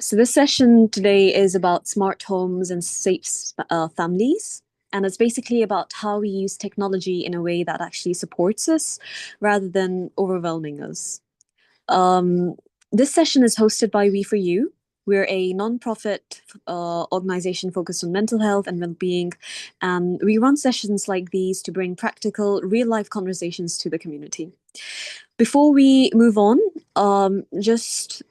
So this session today is about smart homes and safe families. And it's basically about how we use technology in a way that actually supports us rather than overwhelming us. Um, this session is hosted by We4U. We're a non-profit organization focused on mental health and well-being. And we run sessions like these to bring practical, real-life conversations to the community. Before we move on, just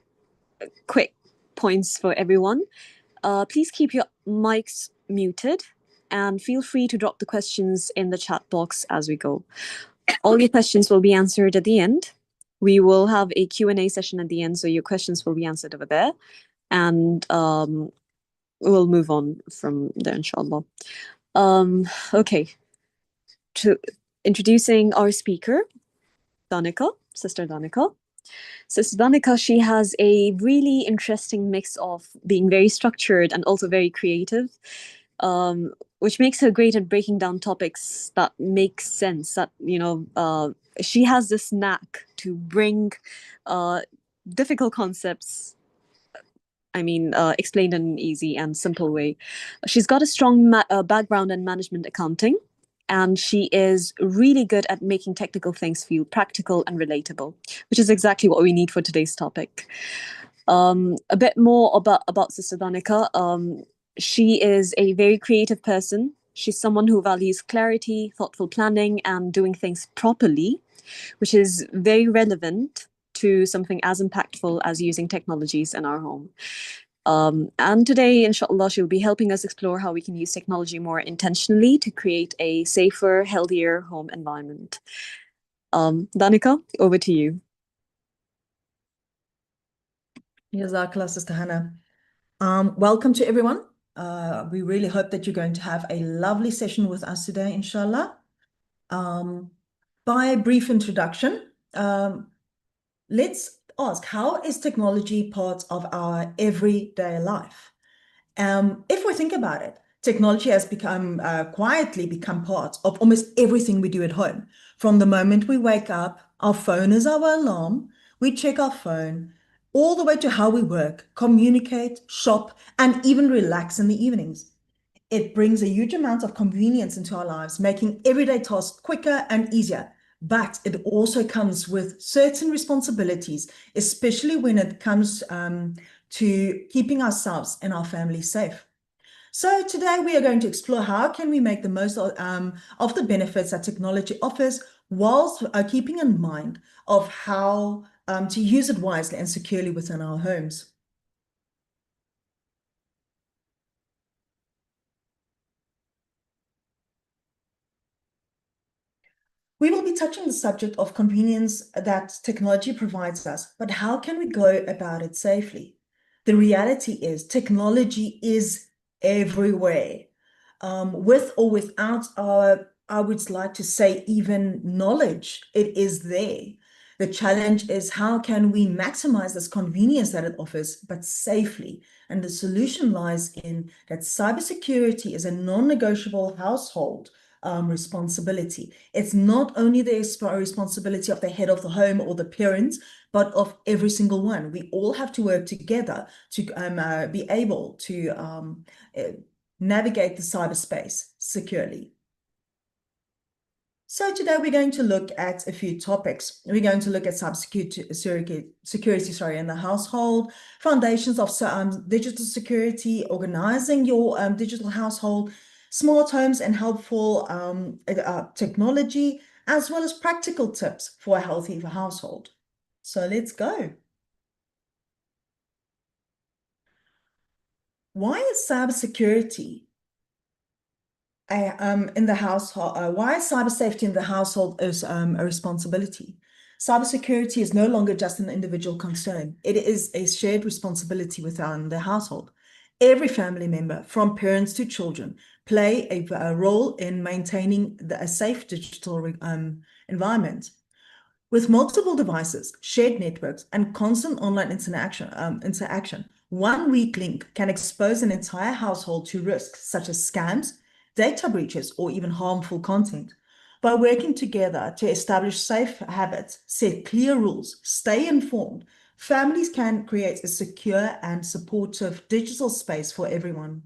quick points for everyone. Please keep your mics muted and feel free to drop the questions in the chat box as we go. All your questions will be answered at the end. We will have a Q&A session at the end, so your questions will be answered over there. And we'll move on from there, inshallah. Okay. Introducing our speaker, Danika, Sister Danika. Sister Danika, she has a really interesting mix of being very structured and also very creative, which makes her great at breaking down topics that make sense. That, she has this knack to bring difficult concepts, explained in an easy and simple way. She's got a strong background in management accounting, and she is really good at making technical things feel practical and relatable, which is exactly what we need for today's topic. A bit more about Sister Danika. She is a very creative person. She's someone who values clarity, thoughtful planning, and doing things properly, which is very relevant to something as impactful as using technologies in our home. And today, inshallah, she'll be helping us explore how we can use technology more intentionally to create a safer, healthier home environment. Danika, over to you. Jazakallah, Sister Hannah. Welcome to everyone. We really hope that you're going to have a lovely session with us today, inshallah. By a brief introduction, let's ask, how is technology part of our everyday life? If we think about it, technology has quietly become part of almost everything we do at home. From the moment we wake up, our phone is our alarm, we check our phone, all the way to how we work, communicate, shop, and even relax in the evenings. It brings a huge amount of convenience into our lives, making everyday tasks quicker and easier. But it also comes with certain responsibilities, especially when it comes to keeping ourselves and our families safe. So today we are going to explore how can we make the most of the benefits that technology offers, whilst keeping in mind of how to use it wisely and securely within our homes. We will be touching the subject of convenience that technology provides us, but how can we go about it safely? The reality is technology is everywhere. With or without I would like to say, even knowledge, it is there. The challenge is, how can we maximize this convenience that it offers, but safely? And the solution lies in that cybersecurity is a non-negotiable household responsibility. It's not only the responsibility of the head of the home or the parents, but of every single one. We all have to work together to be able to navigate the cyberspace securely. So today we're going to look at a few topics. We're going to look at cybersecurity in the household, foundations of digital security, organizing your digital household, smart homes and helpful technology, as well as practical tips for a healthy household. So let's go. Why is cybersecurity in the household? Why is cyber safety in the household is a responsibility? Cybersecurity is no longer just an individual concern. It is a shared responsibility within the household. Every family member, from parents to children, play a role in maintaining a safe digital environment. With multiple devices, shared networks, and constant online interaction, one weak link can expose an entire household to risks such as scams, data breaches, or even harmful content. By working together to establish safe habits, set clear rules, stay informed, Families can create a secure and supportive digital space for everyone.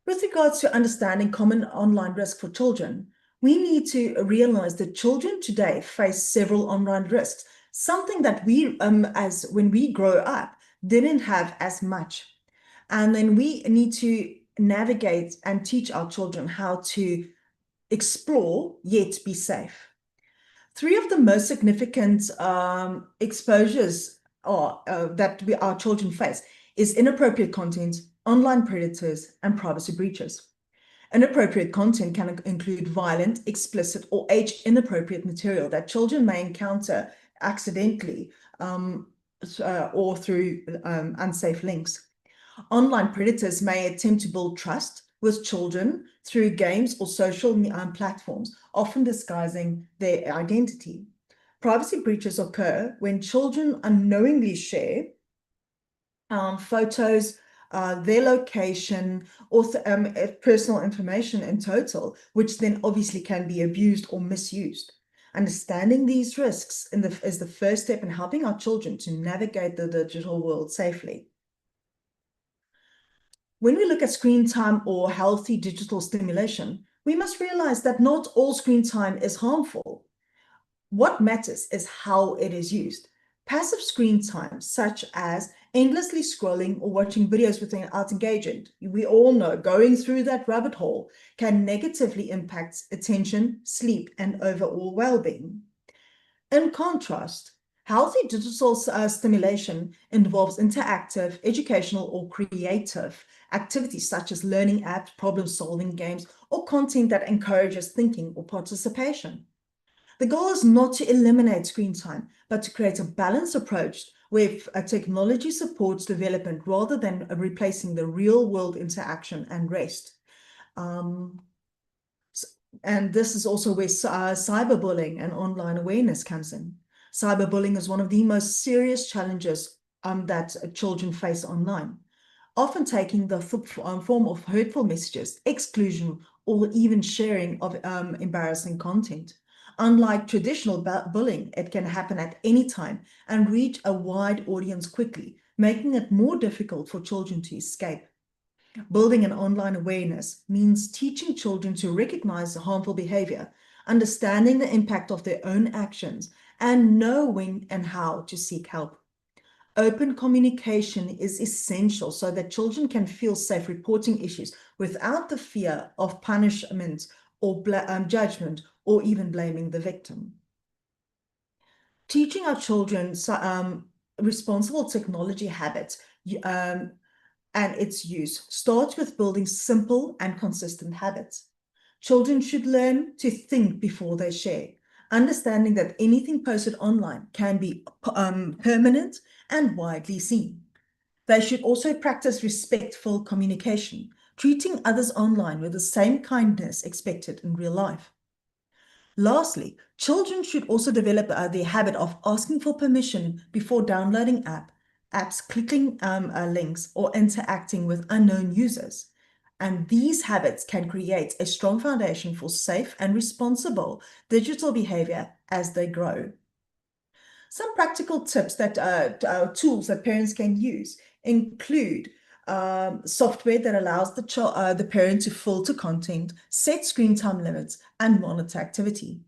With regards to understanding common online risk for children, we need to realize that children today face several online risks, something that we, as when we grow up, didn't have as much. And then we need to navigate and teach our children how to explore yet be safe. Three of the most significant exposures that our children face is inappropriate content, online predators, and privacy breaches. Inappropriate content can include violent, explicit, or age-inappropriate material that children may encounter accidentally or through unsafe links. Online predators may attempt to build trust with children through games or social platforms, often disguising their identity. Privacy breaches occur when children unknowingly share photos, their location, or personal information in total, which then obviously can be abused or misused. Understanding these risks is the first step in helping our children to navigate the digital world safely. When we look at screen time or healthy digital stimulation, we must realize that not all screen time is harmful. What matters is how it is used. Passive screen time, such as endlessly scrolling or watching videos without engagement, we all know going through that rabbit hole can negatively impact attention, sleep, and overall well-being. In contrast, healthy digital stimulation involves interactive, educational, or creative activities such as learning apps, problem-solving games, or content that encourages thinking or participation. The goal is not to eliminate screen time, but to create a balanced approach where technology supports development rather than replacing the real-world interaction and rest. And this is also where cyberbullying and online awareness comes in. Cyberbullying is one of the most serious challenges that children face online, often taking the form of hurtful messages, exclusion, or even sharing of embarrassing content. Unlike traditional bullying, it can happen at any time and reach a wide audience quickly, making it more difficult for children to escape. Building an online awareness means teaching children to recognize harmful behavior, understanding the impact of their own actions, and know when and how to seek help. Open communication is essential so that children can feel safe reporting issues without the fear of punishment or judgment or even blaming the victim. Teaching our children responsible technology habits and its use starts with building simple and consistent habits. Children should learn to think before they share, understanding that anything posted online can be permanent and widely seen. They should also practice respectful communication, treating others online with the same kindness expected in real life. Lastly, children should also develop the habit of asking for permission before downloading apps, clicking links, or interacting with unknown users. And these habits can create a strong foundation for safe and responsible digital behavior as they grow. Some practical tips tools that parents can use include software that allows the parent to filter content, set screen time limits, and monitor activity.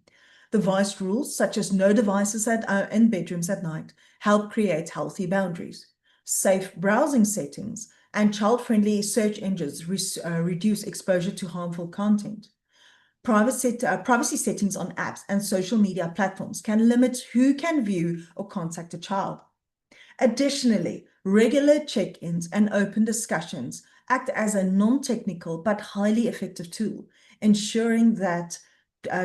Device rules, such as no devices in bedrooms at night, help create healthy boundaries. Safe browsing settings and child-friendly search engines reduce exposure to harmful content. Privacy settings on apps and social media platforms can limit who can view or contact a child. Additionally, regular check-ins and open discussions act as a non-technical but highly effective tool, ensuring that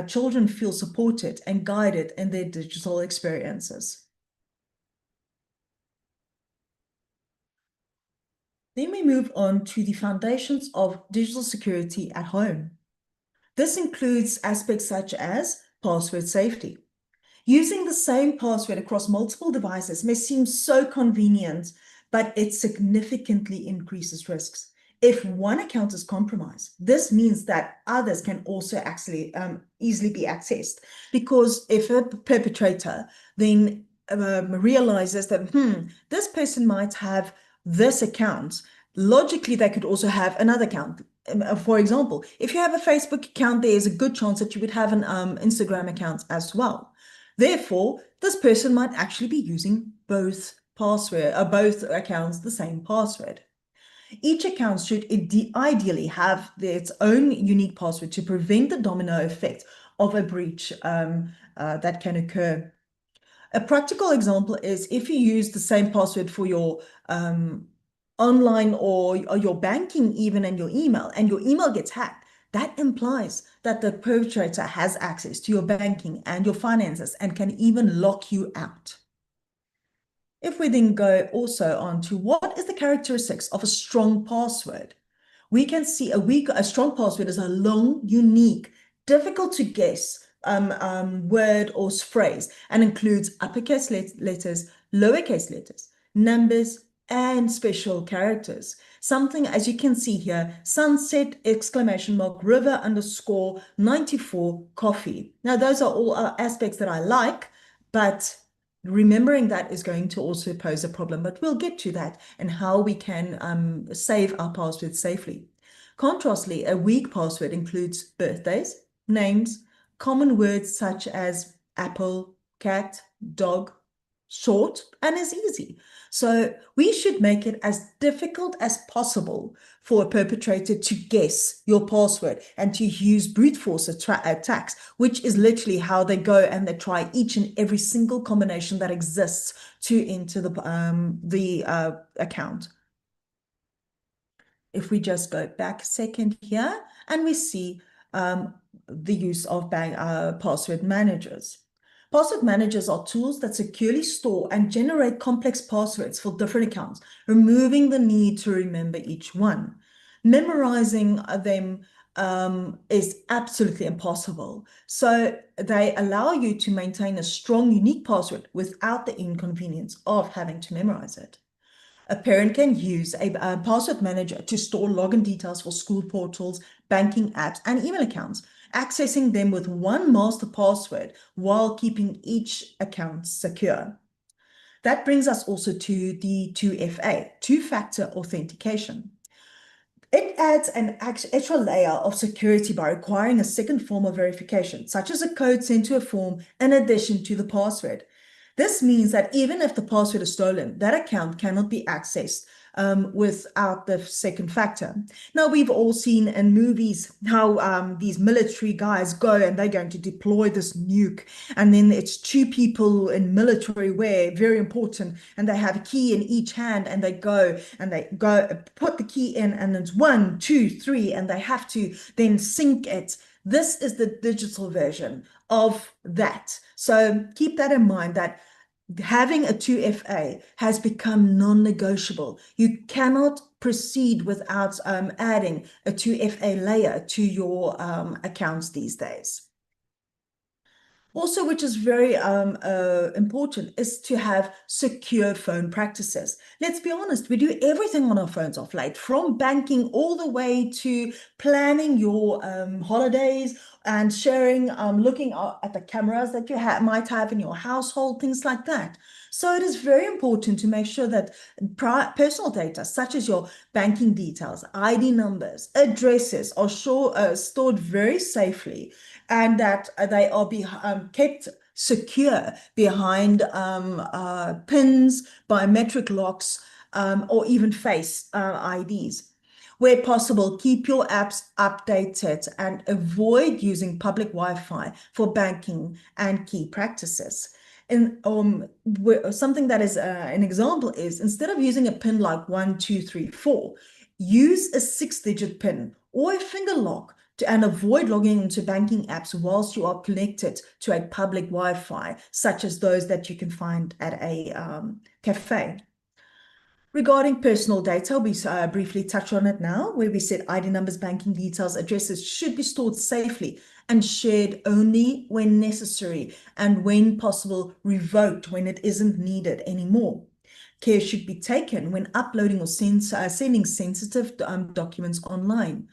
children feel supported and guided in their digital experiences. Then we move on to the foundations of digital security at home. This includes aspects such as password safety. Using the same password across multiple devices may seem so convenient, but it significantly increases risks. If one account is compromised, this means that others can also actually easily be accessed, because if a perpetrator then realizes that, this person might have this account. Logically, they could also have another account. For example, if you have a Facebook account, there is a good chance that you would have an Instagram account as well. Therefore, this person might actually be using both accounts, the same password. Each account should ideally have its own unique password to prevent the domino effect of a breach that can occur. A practical example is if you use the same password for your online or your banking even and your email gets hacked, that implies that the perpetrator has access to your banking and your finances and can even lock you out. If we then go also on to what is the characteristics of a strong password, we can see a strong password is a long, unique, difficult to guess word or phrase and includes uppercase letters, lowercase letters, numbers, and special characters. Something, as you can see here, sunset, exclamation mark, river underscore 94 coffee. Now, those are all aspects that I like, but remembering that is going to also pose a problem, but we'll get to that and how we can save our passwords safely. Contrastly, a weak password includes birthdays, names, common words such as apple, cat, dog, short, and is easy. So we should make it as difficult as possible for a perpetrator to guess your password and to use brute force attacks, which is literally how they go and they try each and every single combination that exists to enter the account. If we just go back a second here and we see the use of password managers. Password managers are tools that securely store and generate complex passwords for different accounts, removing the need to remember each one. Memorizing them is absolutely impossible. So they allow you to maintain a strong, unique password without the inconvenience of having to memorize it. A parent can use a password manager to store login details for school portals, banking apps, and email accounts, accessing them with one master password while keeping each account secure. That brings us also to the 2FA, two-factor authentication. It adds an extra layer of security by requiring a second form of verification, such as a code sent to a form in addition to the password. This means that even if the password is stolen, that account cannot be accessed without the second factor. Now, we've all seen in movies how these military guys go and they're going to deploy this nuke, and then it's two people in military wear, very important, and they have a key in each hand, and they go put the key in, and it's 1, 2, 3, and they have to then sync it. This is the digital version of that. So keep that in mind that having a 2FA has become non-negotiable. You cannot proceed without adding a 2FA layer to your accounts these days. Also, which is very important, is to have secure phone practices. Let's be honest, we do everything on our phones off late, from banking all the way to planning your holidays and sharing, looking at the cameras that you might have in your household, things like that. So it is very important to make sure that personal data, such as your banking details, ID numbers, addresses, are stored very safely, and that they are kept secure behind pins, biometric locks, or even face IDs. Where possible, keep your apps updated and avoid using public Wi-Fi for banking and key practices. And something that is an example is, instead of using a PIN like 1, 2, 3, 4, use a 6-digit PIN or a finger lock and avoid logging into banking apps whilst you are connected to a public Wi-Fi, such as those that you can find at a cafe. Regarding personal data, we briefly touch on it now, where we said ID numbers, banking details, addresses should be stored safely and shared only when necessary, and when possible, revoked when it isn't needed anymore. Care should be taken when uploading or sending sensitive documents online.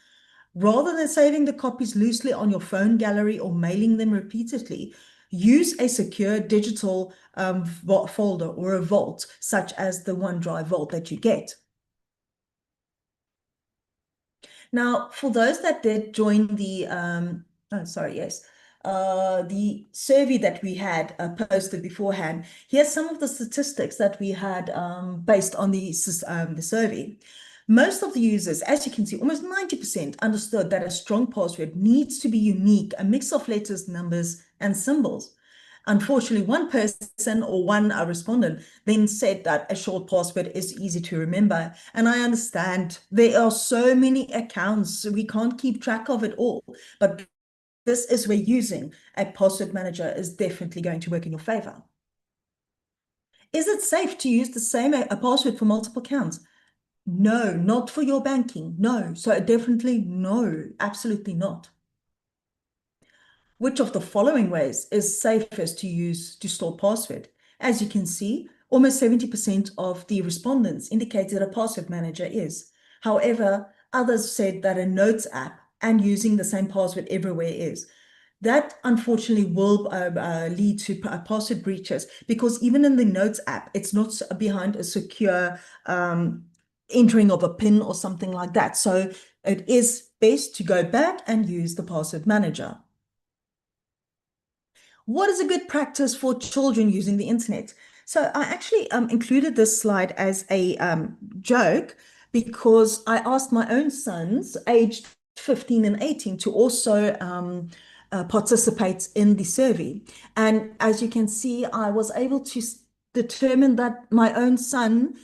Rather than saving the copies loosely on your phone gallery or mailing them repeatedly, Use a secure digital folder or a vault, such as the OneDrive vault that you get. Now, for those that did join the survey that we had posted beforehand, here's some of the statistics that we had based on the survey. Most of the users, as you can see, almost 90% understood that a strong password needs to be unique, a mix of letters, numbers, and symbols. Unfortunately, one person or one respondent then said that a short password is easy to remember. And I understand there are so many accounts, we can't keep track of it all. But this is where using a password manager is definitely going to work in your favor. Is it safe to use the same password for multiple accounts? No, not for your banking. No. So definitely no, absolutely not. Which of the following ways is safest to use to store password? As you can see, almost 70% of the respondents indicated a password manager is. However, others said that a notes app and using the same password everywhere is. That unfortunately will lead to password breaches, because even in the notes app, it's not behind a secure entering of a PIN or something like that. So it is best to go back and use the password manager. What is a good practice for children using the internet? So I actually included this slide as a joke, because I asked my own sons, aged 15 and 18, to also participate in the survey. And as you can see, I was able to determine that my own son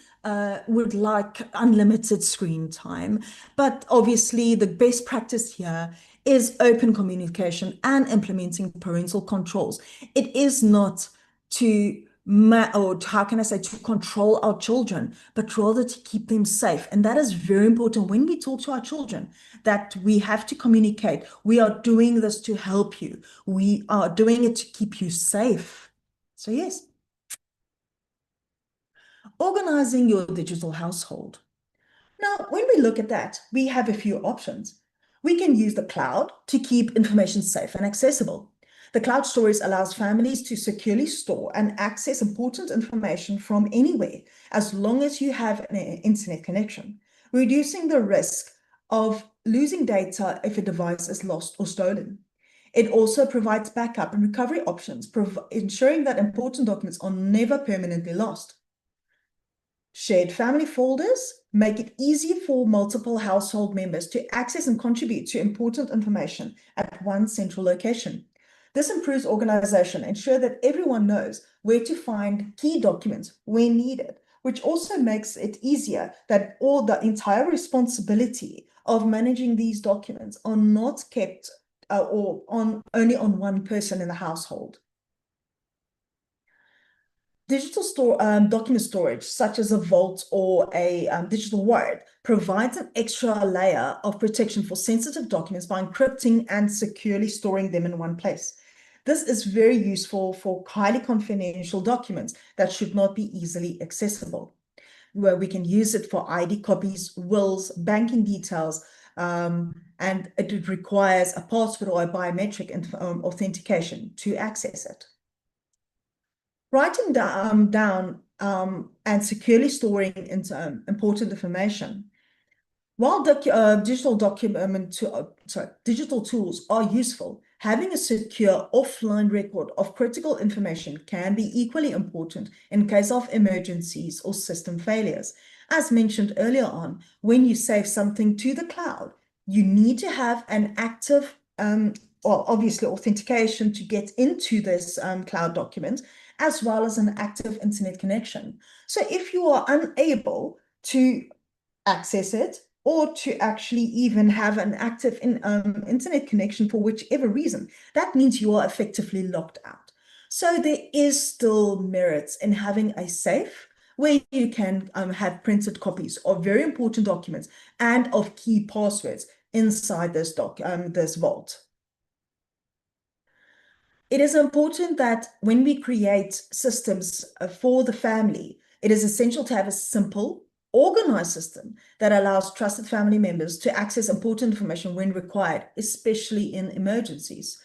would like unlimited screen time. But obviously, the best practice here is open communication and implementing parental controls. It is not to or how can I say, to control our children, but rather to keep them safe. And that is very important when we talk to our children, that we have to communicate. We are doing this to help you. We are doing it to keep you safe. So yes, organizing your digital household. Now, when we look at that, we have a few options. We can use the cloud to keep information safe and accessible. The cloud storage allows families to securely store and access important information from anywhere, as long as you have an internet connection, reducing the risk of losing data if a device is lost or stolen. It also provides backup and recovery options, ensuring that important documents are never permanently lost. Shared family folders make it easy for multiple household members to access and contribute to important information at one central location. This improves organization, ensure that everyone knows where to find key documents when needed, which also makes it easier that all the entire responsibility of managing these documents are not kept only on one person in the household. Digital document storage, such as a vault or a digital Word, provides an extra layer of protection for sensitive documents by encrypting and securely storing them in one place. This is very useful for highly confidential documents that should not be easily accessible, where we can use it for ID copies, wills, banking details, and it requires a password or a biometric authentication to access it. Writing down and securely storing important information. While digital tools are useful, having a secure offline record of critical information can be equally important in case of emergencies or system failures. As mentioned earlier on, when you save something to the cloud, you need to have an active, obviously authentication to get into this cloud document, as well as an active internet connection. So if you are unable to access it, or to actually even have an active internet connection for whichever reason, that means you are effectively locked out. So there is still merits in having a safe where you can have printed copies of very important documents and of key passwords inside this vault. It is important that when we create systems for the family, it is essential to have a simple, organized system that allows trusted family members to access important information when required, especially in emergencies.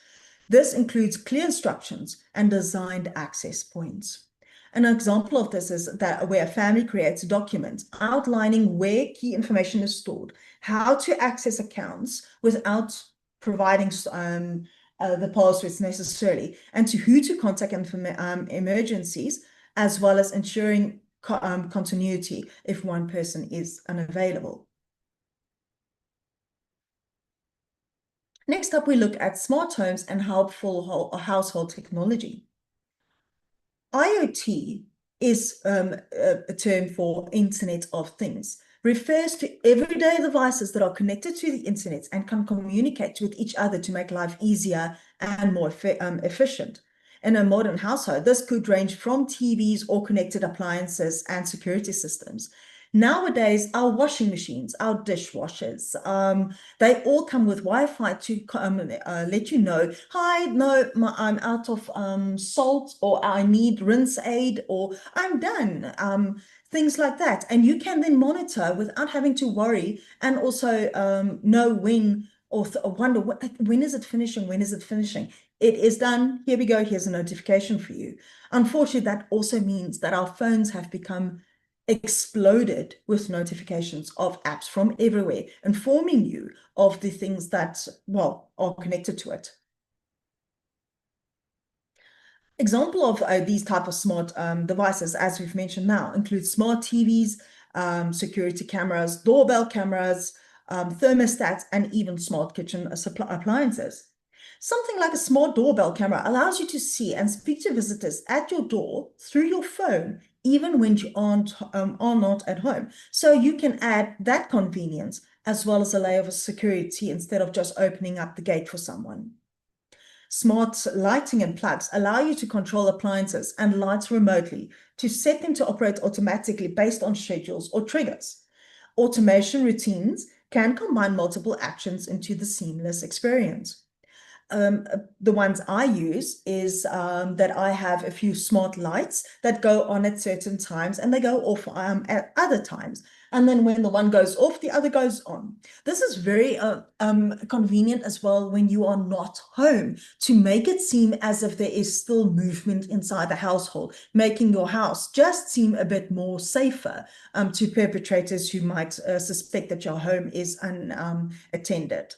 This includes clear instructions and designed access points. An example of this is that where a family creates documents outlining where key information is stored, how to access accounts without providing the passwords necessarily, and to who to contact in emergencies, as well as ensuring continuity if one person is unavailable. Next up, we look at smart homes and helpful household technology. IoT is a term for Internet of Things, refers to everyday devices that are connected to the internet and can communicate with each other to make life easier and more efficient. In a modern household, this could range from TVs or connected appliances and security systems. Nowadays, our washing machines, our dishwashers, they all come with Wi-Fi to let you know, hi, no, I'm out of salt, or I need rinse aid, or I'm done. Things like that. And you can then monitor without having to worry, and also know when, or wonder, when is it finishing? When is it finishing? It is done. Here we go. Here's a notification for you. Unfortunately, that also means that our phones have become exploded with notifications of apps from everywhere, informing you of the things that, well, are connected to it. Example of these type of smart devices, as we've mentioned now, include smart TVs, security cameras, doorbell cameras, thermostats, and even smart kitchen appliances. Something like a smart doorbell camera allows you to see and speak to visitors at your door through your phone, even when you are not at home. So you can add that convenience as well as a layer of security instead of just opening up the gate for someone. Smart lighting and plugs allow you to control appliances and lights remotely, to set them to operate automatically based on schedules or triggers. Automation routines can combine multiple actions into the seamless experience. The ones I use is that I have a few smart lights that go on at certain times and they go off at other times. And then when the one goes off, the other goes on. This is very convenient as well when you are not home, to make it seem as if there is still movement inside the household, making your house just seem a bit more safer to perpetrators who might suspect that your home is unattended.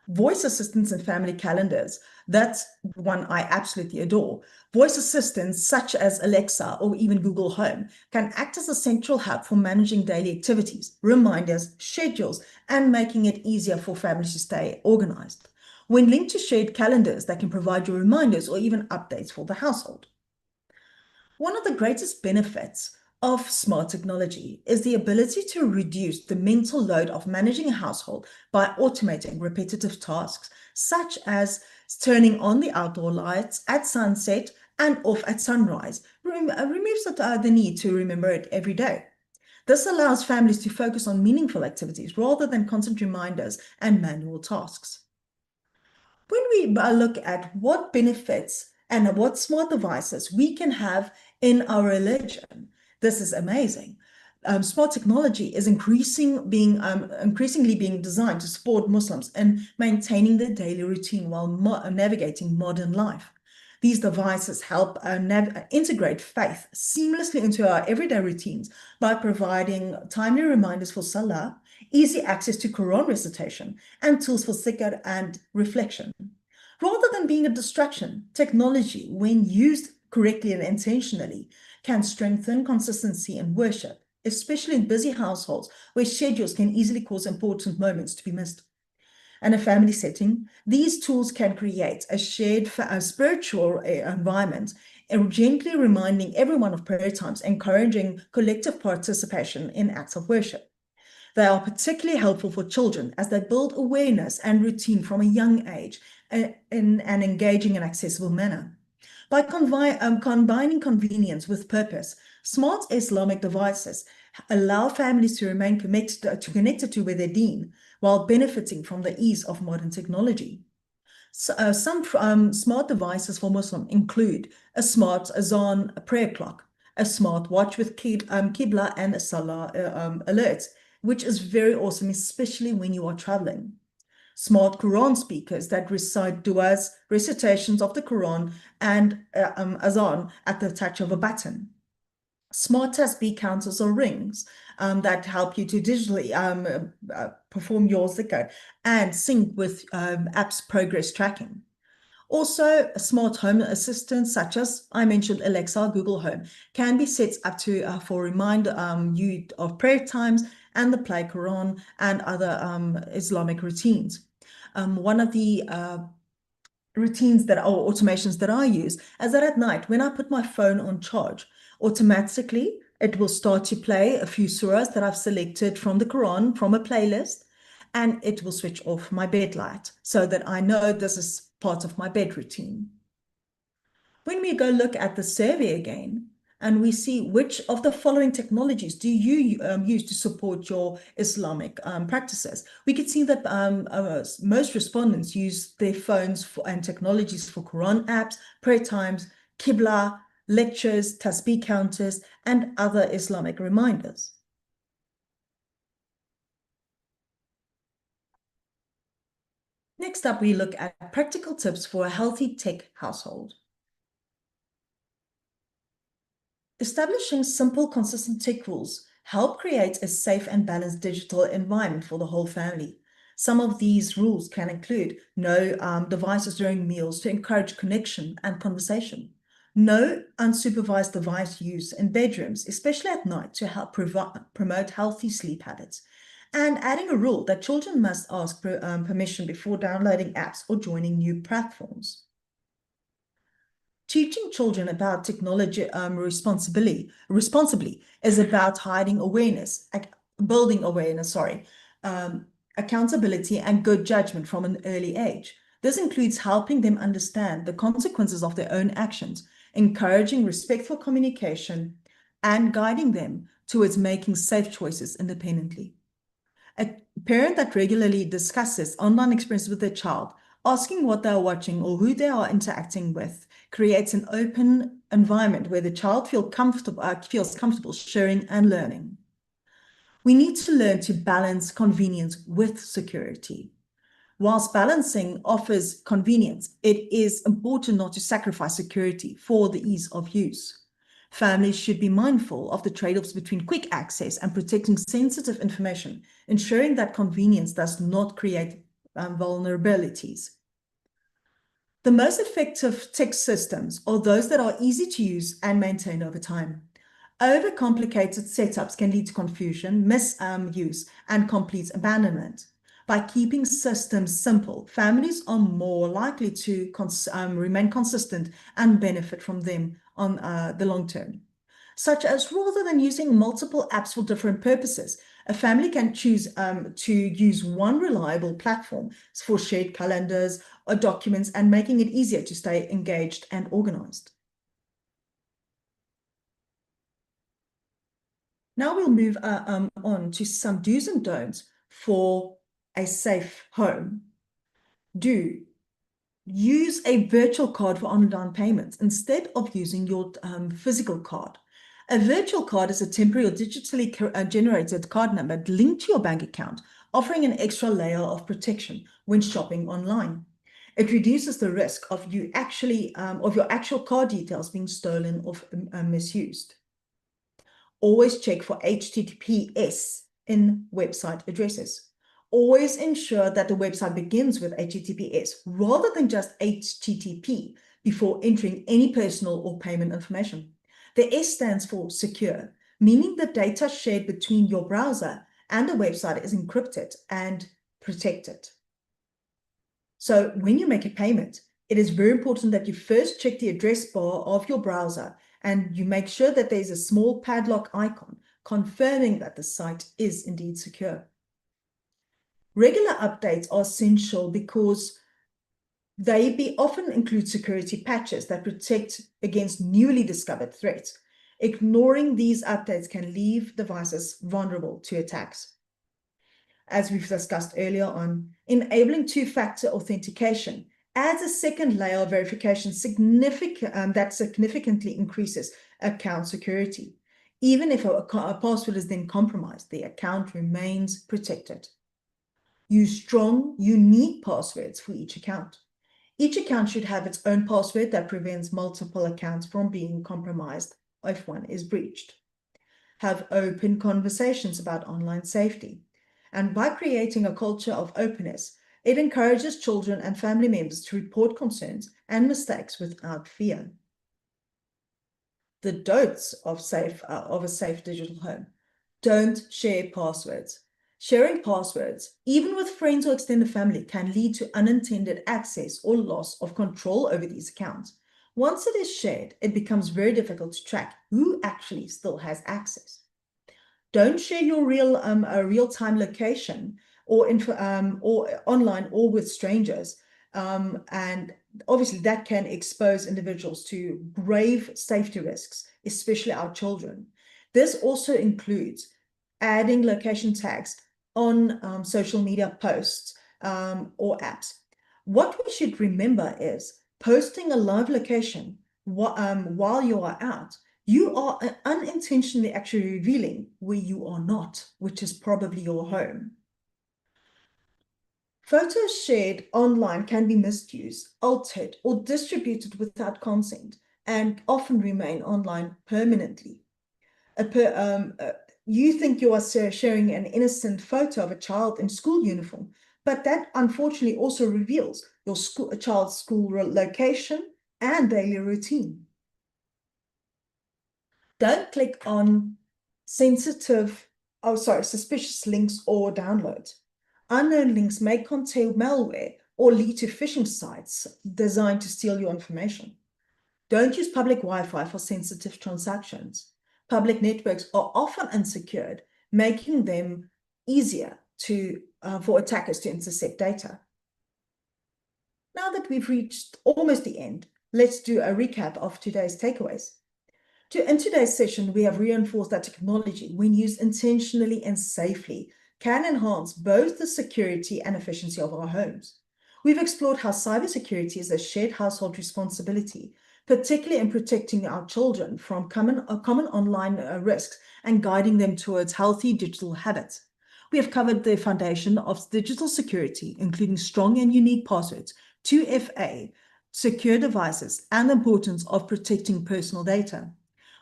Voice assistants and family calendars, that's one I absolutely adore. Voice assistants such as Alexa or even Google Home can act as a central hub for managing daily activities, reminders, schedules, and making it easier for families to stay organized. When linked to shared calendars, they can provide you reminders or even updates for the household. One of the greatest benefits of smart technology is the ability to reduce the mental load of managing a household by automating repetitive tasks, such as turning on the outdoor lights at sunset and off at sunrise, removes the need to remember it every day. This allows families to focus on meaningful activities rather than constant reminders and manual tasks. When we look at what benefits and what smart devices we can have in our religion, this is amazing. Smart technology is increasingly being designed to support Muslims in maintaining their daily routine while navigating modern life. These devices help integrate faith seamlessly into our everyday routines by providing timely reminders for Salah, easy access to Quran recitation, and tools for zikr and reflection. Rather than being a distraction, technology, when used correctly and intentionally, can strengthen consistency in worship, especially in busy households where schedules can easily cause important moments to be missed. In a family setting, these tools can create a shared spiritual environment, gently reminding everyone of prayer times, encouraging collective participation in acts of worship. They are particularly helpful for children as they build awareness and routine from a young age in an engaging and accessible manner. By combining convenience with purpose, smart Islamic devices allow families to remain connected to their deen while benefiting from the ease of modern technology. So, some smart devices for Muslim include a smart azan, a prayer clock, a smart watch with Qibla and a Salah alerts, which is very awesome, especially when you are traveling. smart Quran speakers that recite du'as, recitations of the Quran, and azan at the touch of a button. Smart tasbih counters or rings that help you to digitally perform your zikr and sync with apps progress tracking. Also, a smart home assistant, such as I mentioned, Alexa, Google Home, can be set up to for remind you of prayer times and the play Quran and other Islamic routines. One of the routines that or automations that I use is that at night when I put my phone on charge, automatically it will start to play a few surahs that I've selected from the Quran from a playlist, and it will switch off my bed light so that I know this is part of my bed routine. When we go look at the survey again, and we see which of the following technologies do you use to support your Islamic practices, we could see that most respondents use their phones and technologies for Quran apps, prayer times, Qibla, lectures, tasbih counters, and other Islamic reminders. Next up, we look at practical tips for a healthy tech household. Establishing simple, consistent tech rules help create a safe and balanced digital environment for the whole family. Some of these rules can include no devices during meals to encourage connection and conversation, no unsupervised device use in bedrooms, especially at night, to help promote healthy sleep habits, and adding a rule that children must ask permission before downloading apps or joining new platforms. Teaching children about technology responsibly is about building awareness, accountability and good judgment from an early age. This includes helping them understand the consequences of their own actions, encouraging respectful communication, and guiding them towards making safe choices independently. A parent that regularly discusses online experiences with their child, asking what they are watching or who they are interacting with, creates an open environment where the child feels comfortable sharing and learning. We need to learn to balance convenience with security. Whilst balancing offers convenience, it is important not to sacrifice security for the ease of use. Families should be mindful of the trade-offs between quick access and protecting sensitive information, ensuring that convenience does not create vulnerabilities. The most effective tech systems are those that are easy to use and maintain over time. Overcomplicated setups can lead to confusion, misuse, and complete abandonment. By keeping systems simple, families are more likely to remain consistent and benefit from them on the long term. Such as, rather than using multiple apps for different purposes, a family can choose to use one reliable platform for shared calendars or documents and making it easier to stay engaged and organized. Now we'll move on to some do's and don'ts for a safe home. Do use a virtual card for online payments instead of using your physical card. A virtual card is a temporary or digitally generated card number linked to your bank account, offering an extra layer of protection when shopping online. It reduces the risk of your actual card details being stolen or misused. Always check for HTTPS in website addresses. Always ensure that the website begins with HTTPS rather than just HTTP before entering any personal or payment information. The S stands for secure, meaning the data shared between your browser and the website is encrypted and protected. So when you make a payment, it is very important that you first check the address bar of your browser and you make sure that there's a small padlock icon confirming that the site is indeed secure. Regular updates are essential because they often include security patches that protect against newly discovered threats. Ignoring these updates can leave devices vulnerable to attacks. As we've discussed earlier on, enabling two-factor authentication adds a second layer of verification that significantly increases account security. Even if a password is then compromised, the account remains protected. Use strong, unique passwords for each account. Each account should have its own password that prevents multiple accounts from being compromised if one is breached. Have open conversations about online safety. And by creating a culture of openness, it encourages children and family members to report concerns and mistakes without fear. The don'ts of a safe digital home. Don't share passwords. Sharing passwords, even with friends or extended family, can lead to unintended access or loss of control over these accounts. Once it is shared, it becomes very difficult to track who actually still has access. Don't share your real-time location or online or with strangers. And obviously that can expose individuals to grave safety risks, especially our children. This also includes adding location tags on social media posts or apps. What we should remember is posting a live location while you are out, you are unintentionally actually revealing where you are not, which is probably your home. Photos shared online can be misused, altered, or distributed without consent and often remain online permanently. You think you are sharing an innocent photo of a child in school uniform, but that unfortunately also reveals your child's school location and daily routine. Don't click on suspicious links or downloads. Unknown links may contain malware or lead to phishing sites designed to steal your information. Don't use public Wi-Fi for sensitive transactions. Public networks are often unsecured, making them easier for attackers to intercept data. Now that we've reached almost the end, let's do a recap of today's takeaways. In today's session, we have reinforced that technology, when used intentionally and safely, can enhance both the security and efficiency of our homes. We've explored how cybersecurity is a shared household responsibility, particularly in protecting our children from common online risks and guiding them towards healthy digital habits. We have covered the foundation of digital security, including strong and unique passwords, 2FA, secure devices, and the importance of protecting personal data.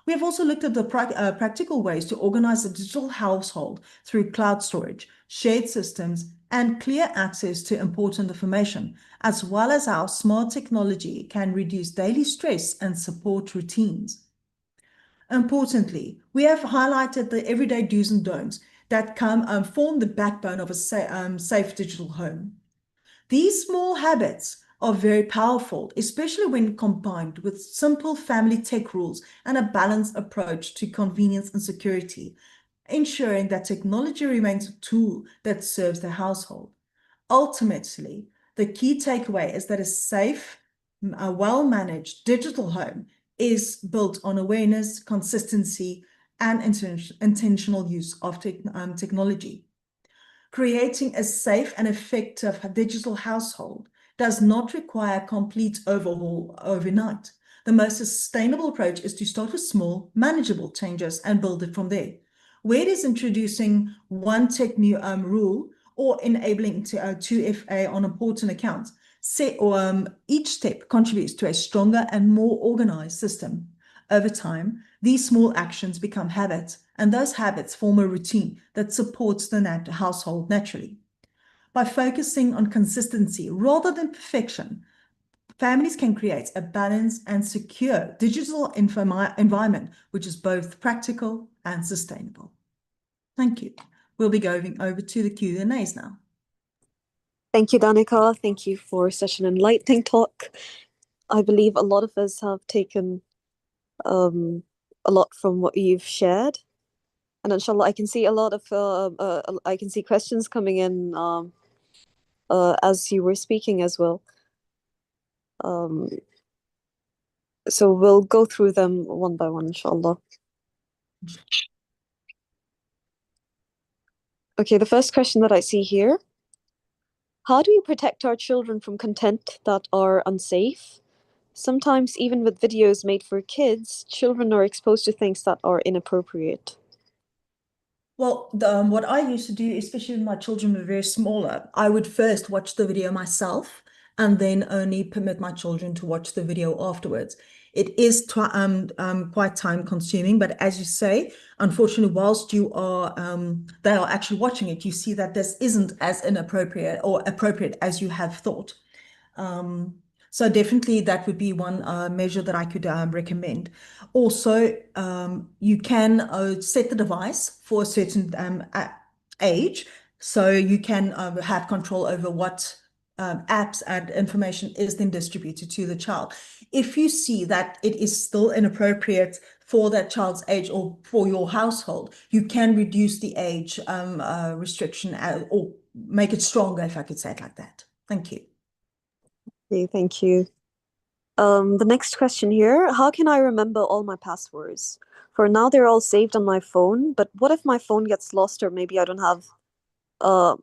We have also looked at the practical ways to organize the digital household through cloud storage, shared systems, and clear access to important information, as well as how smart technology can reduce daily stress and support routines. Importantly, we have highlighted the everyday do's and don'ts that form the backbone of a safe digital home. These small habits are very powerful, especially when combined with simple family tech rules and a balanced approach to convenience and security, ensuring that technology remains a tool that serves the household. Ultimately, the key takeaway is that a safe, well-managed digital home is built on awareness, consistency, and intentional use of technology. Creating a safe and effective digital household does not require a complete overhaul overnight. The most sustainable approach is to start with small, manageable changes and build it from there. Where it is introducing one tech new rule or enabling 2FA on important accounts, each step contributes to a stronger and more organized system. Over time, these small actions become habits, and those habits form a routine that supports the household naturally. By focusing on consistency rather than perfection, families can create a balanced and secure digital environment, which is both practical and sustainable. Thank you. We'll be going over to the Q&As now. Thank you, Danika. Thank you for such an enlightening talk. I believe a lot of us have taken a lot from what you've shared. And inshallah, I can see a lot of I can see questions coming in as you were speaking as well. So we'll go through them one by one, inshallah. Okay, the first question that I see here: how do we protect our children from content that are unsafe? Sometimes, even with videos made for kids, children are exposed to things that are inappropriate. Well, what I used to do, especially when my children were very smaller, I would first watch the video myself and then only permit my children to watch the video afterwards. It is quite time consuming, but as you say, unfortunately, whilst they are actually watching it, you see that this isn't as inappropriate or appropriate as you have thought. Um, so definitely that would be one measure that I could recommend. Also, you can set the device for a certain age, so you can have control over what apps and information is then distributed to the child. If you see that it is still inappropriate for that child's age or for your household, you can reduce the age restriction or make it stronger, if I could say it like that. Thank you. Okay, thank you. The next question here, how can I remember all my passwords? For now, they're all saved on my phone, but what if my phone gets lost or maybe uh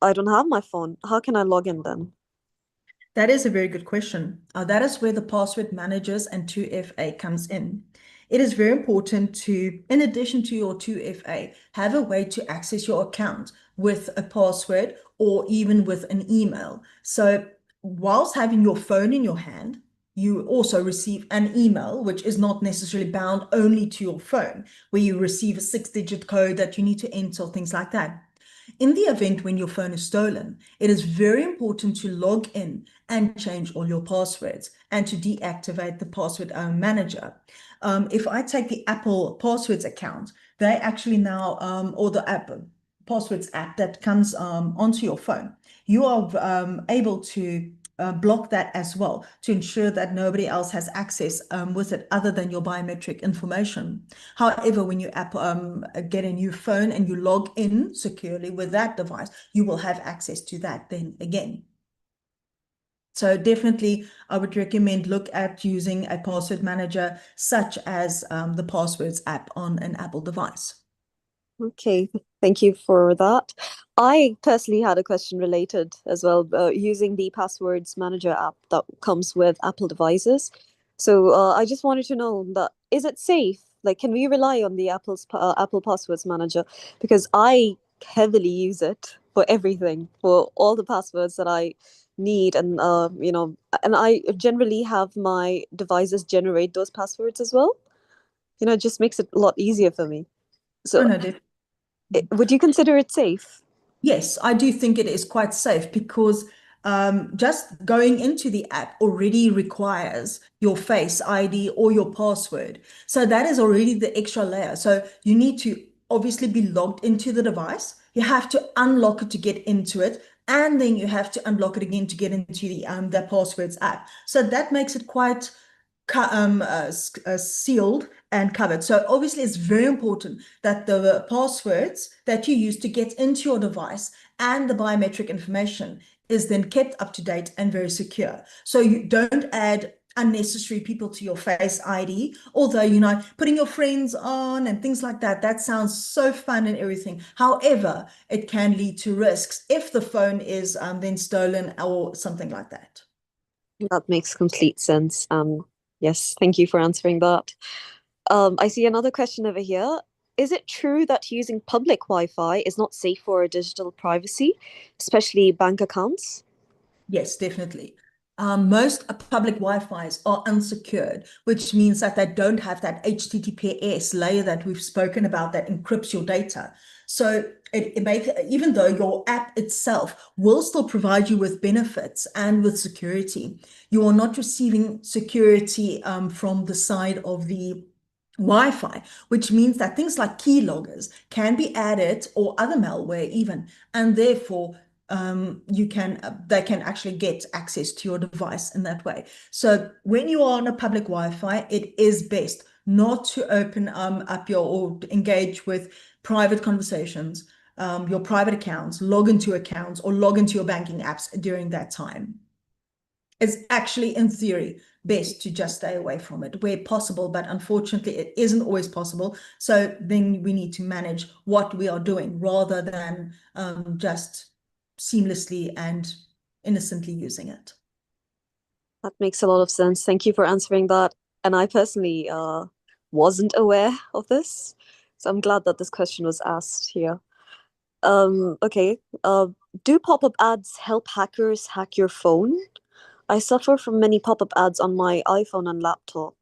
I don't have my phone? How can I log in then? That is a very good question. That is where the password managers and 2FA comes in. It is very important to, in addition to your 2FA, have a way to access your account with a password or even with an email. So, whilst having your phone in your hand, you also receive an email, which is not necessarily bound only to your phone, where you receive a six-digit code that you need to enter, things like that. In the event when your phone is stolen, it is very important to log in and change all your passwords and to deactivate the password manager. If I take the Apple passwords account, they actually now, or the app passwords app that comes onto your phone, you are able to block that as well to ensure that nobody else has access with it other than your biometric information. However, when you get a new phone and you log in securely with that device, you will have access to that then again. So definitely, I would recommend look at using a password manager such as the Passwords app on an Apple device. Okay, thank you for that. I personally had a question related as well, using the passwords manager app that comes with Apple devices. So I just wanted to know that is it safe? Like, can we rely on the Apple passwords manager? Because I heavily use it for everything, for all the passwords that I need, and and I generally have my devices generate those passwords as well. It just makes it a lot easier for me. Oh So no, would you consider it safe? yes, I do think it is quite safe because just going into the app already requires your Face ID or your password. So that is already the extra layer. So you need to obviously be logged into the device. You have to unlock it to get into it, and then you have to unlock it again to get into the passwords app. So that makes it quite sealed and covered. So obviously, it's very important that the passwords that you use to get into your device and the biometric information is then kept up to date and very secure. So you don't add unnecessary people to your Face ID, although, putting your friends on and things like that, that sounds so fun and everything. However, it can lead to risks if the phone is then stolen or something like that. That makes complete sense. Yes, thank you for answering that. I see another question over here. Is it true that using public Wi-Fi is not safe for digital privacy, especially bank accounts? Yes, definitely. Most public Wi-Fi's are unsecured, which means that they don't have that HTTPS layer that we've spoken about that encrypts your data. So it makes, even though your app itself will still provide you with benefits and with security, you are not receiving security from the side of the Wi-Fi, which means that things like keyloggers can be added or other malware even, and therefore they can actually get access to your device in that way. So when you are on a public Wi-Fi, it is best not to open up your or engage with private conversations, your private accounts, log into accounts, or log into your banking apps during that time. It's actually, in theory, best to just stay away from it where possible, but unfortunately, it isn't always possible. So then we need to manage what we are doing rather than just seamlessly and innocently using it. That makes a lot of sense. Thank you for answering that. And I personally wasn't aware of this. So I'm glad that this question was asked here. Okay. Do pop-up ads help hackers hack your phone? I suffer from many pop-up ads on my iPhone and laptop.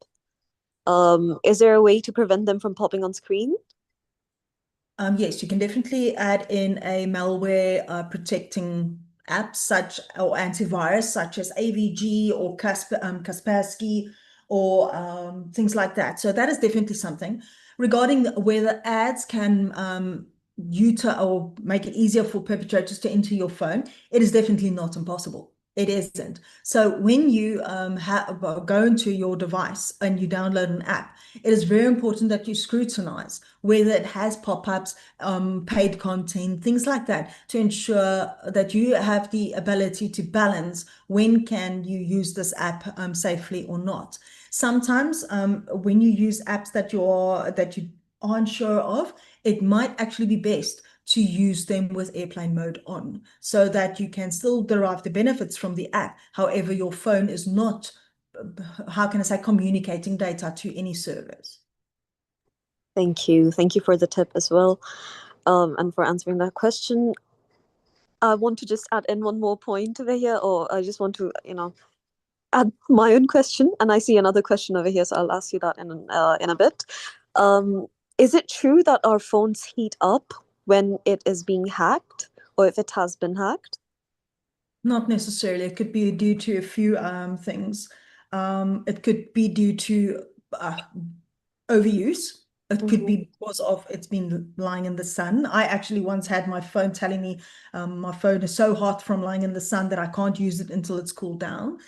Is there a way to prevent them from popping on screen? Yes, you can definitely add in a malware protecting app or antivirus such as AVG or Kaspersky or things like that. So that is definitely something. Regarding whether ads can or make it easier for perpetrators to enter your phone, it is definitely not impossible. It isn't. So when you go into your device and you download an app, it is very important that you scrutinize whether it has pop-ups, paid content, things like that, to ensure that you have the ability to balance when can you use this app safely or not. Sometimes when you use apps that you aren't sure of, it might actually be best to use them with airplane mode on so that you can still derive the benefits from the app. However, your phone is not, how can I say, communicating data to any servers. Thank you. Thank you for the tip as well, and for answering that question. I want to just add in one more point over here, or I just want to, add my own question. And I see another question over here, so I'll ask you that in a bit. Um, is it true that our phones heat up when it is being hacked, or if it has been hacked? Not necessarily. It could be due to a few things. It could be due to overuse. It could Mhm. be because of it's been lying in the sun. I actually once had my phone telling me my phone is so hot from lying in the sun that I can't use it until it's cooled down.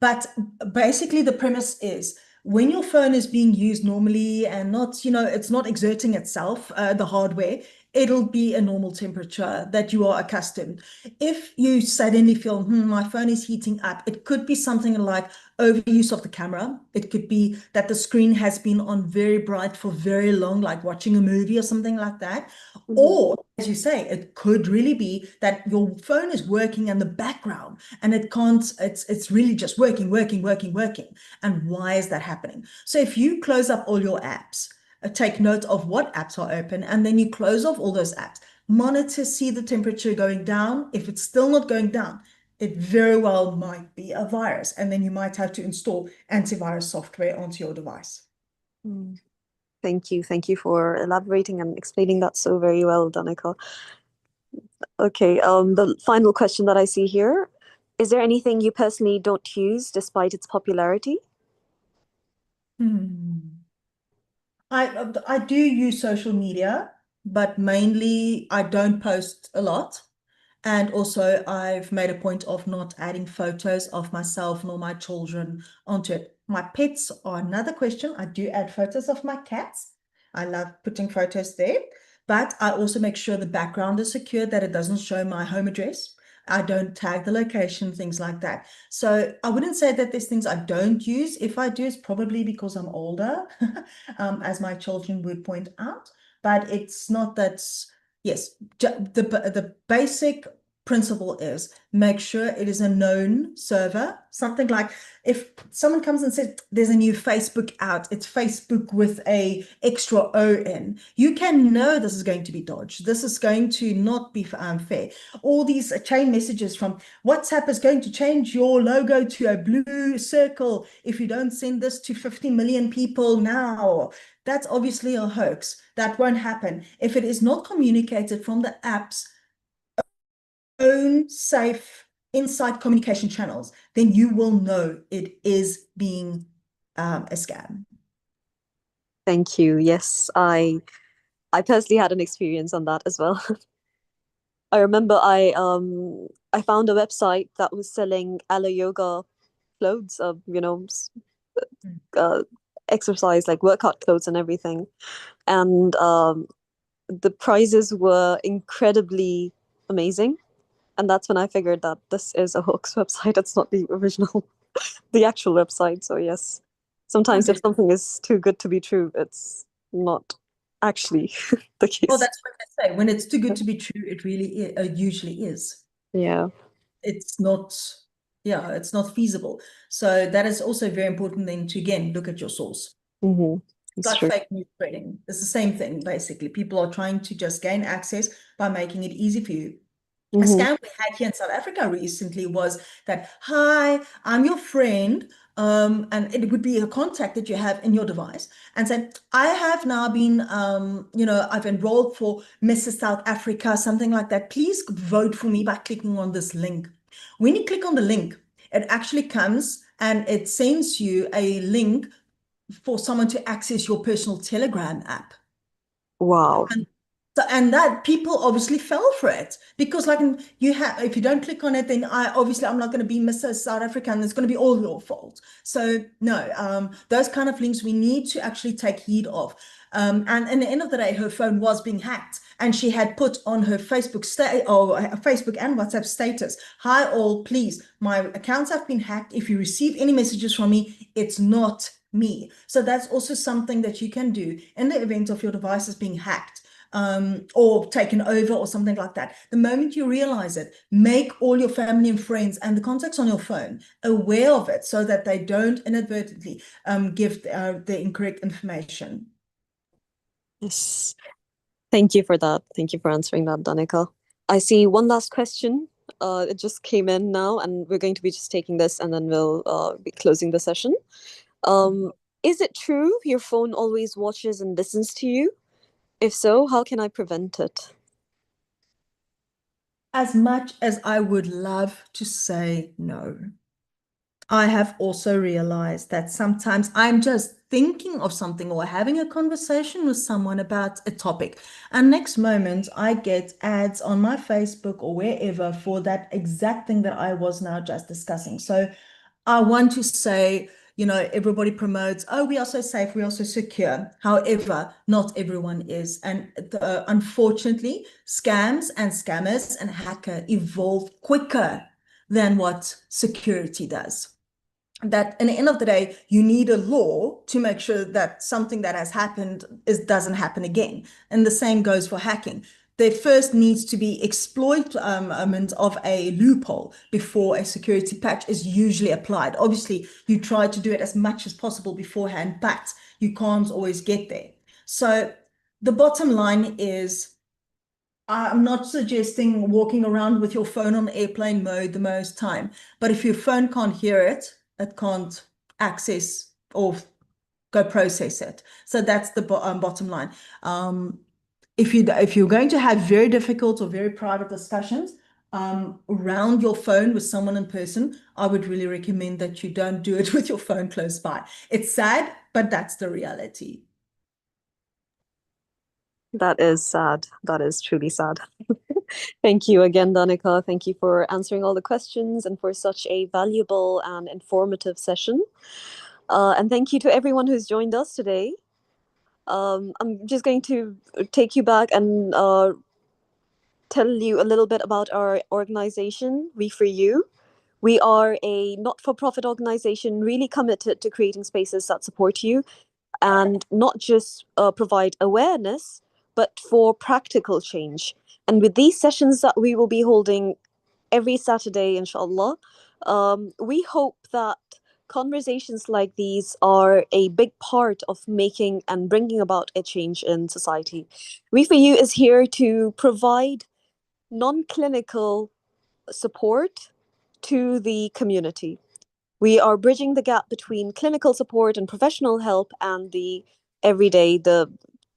But basically, the premise is when your phone is being used normally and not, it's not exerting itself, the hardware, it'll be a normal temperature that you are accustomed. If you suddenly feel, my phone is heating up, it could be something like overuse of the camera. It could be that the screen has been on very bright for very long, like watching a movie or something like that. Mhm. Or, as you say, it could really be that your phone is working in the background and it's really just working, working, working, working. And why is that happening? So if you close up all your apps, take note of what apps are open, and then you close off all those apps. Monitor, see the temperature going down. If it's still not going down, it very well might be a virus, and then you might have to install antivirus software onto your device. Mm. Thank you. Thank you for elaborating and explaining that so very well, Danika. Okay, the final question that I see here, is there anything you personally don't use despite its popularity? Hmm. I do use social media, but mainly I don't post a lot. And also, I've made a point of not adding photos of myself nor my children onto it. My pets are another question. I do add photos of my cats. I love putting photos there, but I also make sure the background is secure, that it doesn't show my home address. I don't tag the location, things like that. So I wouldn't say that there's things I don't use. If I do, it's probably because I'm older, as my children would point out. But it's not that. Yes, the basic principle is make sure it is a known server. Something like if someone comes and says there's a new Facebook out, it's Facebook with a extra O in. You can know this is going to be dodged. This is going to not be fair. All these chain messages from WhatsApp is going to change your logo to a blue circle if you don't send this to 50 million people now. That's obviously a hoax. That won't happen. If it is not communicated from the app's own safe inside communication channels, then you will know it is being a scam. Thank you. Yes, I personally had an experience on that as well. I remember I found a website that was selling Aloe Yoga clothes, uh, exercise like workout clothes and everything, and the prices were incredibly amazing. And that's when I figured that this is a hoax website. It's not the original, the actual website. So yes, sometimes if something is too good to be true, it's not actually the Well, case. that's what I say. When it's too good to be true, it really usually is. Yeah. It's not, yeah, it's not feasible. So that is also very important then to again look at your source. Hmm. It's Like true. fake news spreading. It's the same thing, basically. People are trying to just gain access by making it easy for you. A Mm-hmm. scam we had here in South Africa recently was that, hi, I'm your friend, and it would be a contact that you have in your device, and say, I have now been, I've enrolled for Mrs. South Africa, something like that. Please vote for me by clicking on this link. When you click on the link, it actually comes and it sends you a link for someone to access your personal Telegram app. Wow. So, and that people obviously fell for it because like you have, if you don't click on it, then I'm not going to be Mrs. South Africa and it's going to be all your fault. So no, those kind of links we need to actually take heed of. And at the end of the day, her phone was being hacked, and she had put on her Facebook Facebook and WhatsApp status, "Hi all, please, my accounts have been hacked. If you receive any messages from me, it's not me." So that's also something that you can do in the event of your devices being hacked, or taken over or something like that. The moment you realize it, make all your family and friends and the contacts on your phone aware of it so that they don't inadvertently give the incorrect information. Yes. Thank you for that. Thank you for answering that, Danika. I see one last question. It just came in now, and we're going to be just taking this, and then we'll be closing the session. Um, is it true your phone always watches and listens to you? If so, how can I prevent it? As much as I would love to say no, I have also realized that sometimes I'm just thinking of something or having a conversation with someone about a topic. And next moment, I get ads on my Facebook or wherever for that exact thing that I was now just discussing. So I want to say, everybody promotes, oh, we are so safe, we are so secure. However, not everyone is. And unfortunately, scams and scammers and hacker evolve quicker than what security does. That in the end of the day, you need a law to make sure that something that has happened doesn't happen again. And the same goes for hacking. There first needs to be exploitment of a loophole before a security patch is usually applied. Obviously, you try to do it as much as possible beforehand, but you can't always get there. So the bottom line is, I'm not suggesting walking around with your phone on airplane mode the most time, but if your phone can't hear it, it can't access or go process it. So that's the bottom line. If you're going to have very difficult or very private discussions around your phone with someone in person, I would really recommend that you don't do it with your phone close by. It's sad, but that's the reality. That is sad. That is truly sad. Thank you again, Danika. Thank you for answering all the questions and for such a valuable and informative session. And thank you to everyone who's joined us today. I'm just going to take you back and tell you a little bit about our organization, We For You. We are a not for profit organization really committed to creating spaces that support you and not just provide awareness, but for practical change. And with these sessions that we will be holding every Saturday, inshallah, we hope that conversations like these are a big part of making and bringing about a change in society. We For You is here to provide non clinical support to the community. We are bridging the gap between clinical support and professional help and the everyday, the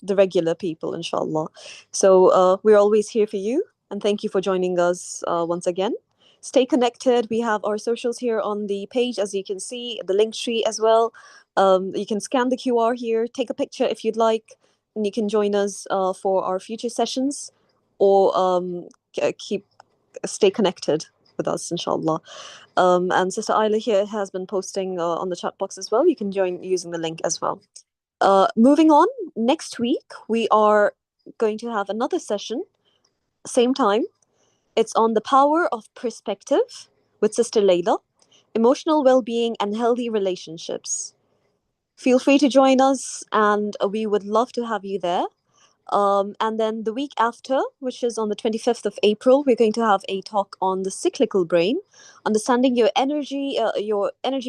regular people, inshallah. So we're always here for you, and thank you for joining us once again. Stay connected. We have our socials here on the page, as you can see, the link tree as well. You can scan the QR here, take a picture if you'd like, and you can join us for our future sessions, or keep stay connected with us, inshallah. And Sister Ayla here has been posting on the chat box as well. You can join using the link as well. Moving on, next week we are going to have another session, same time. It's on the power of perspective with Sister Layla, emotional well-being and healthy relationships. Feel free to join us, and we would love to have you there. And then the week after, which is on the 25th of April, we're going to have a talk on the cyclical brain, understanding your energy,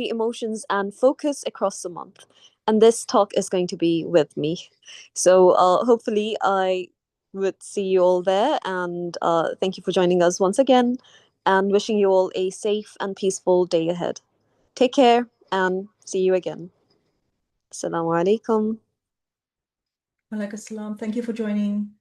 emotions, and focus across the month. And this talk is going to be with me. So hopefully I would see you all there. And thank you for joining us once again, and wishing you all a safe and peaceful day ahead. Take care and see you again. Assalamu alaikum. Walaikum salam. Thank you for joining.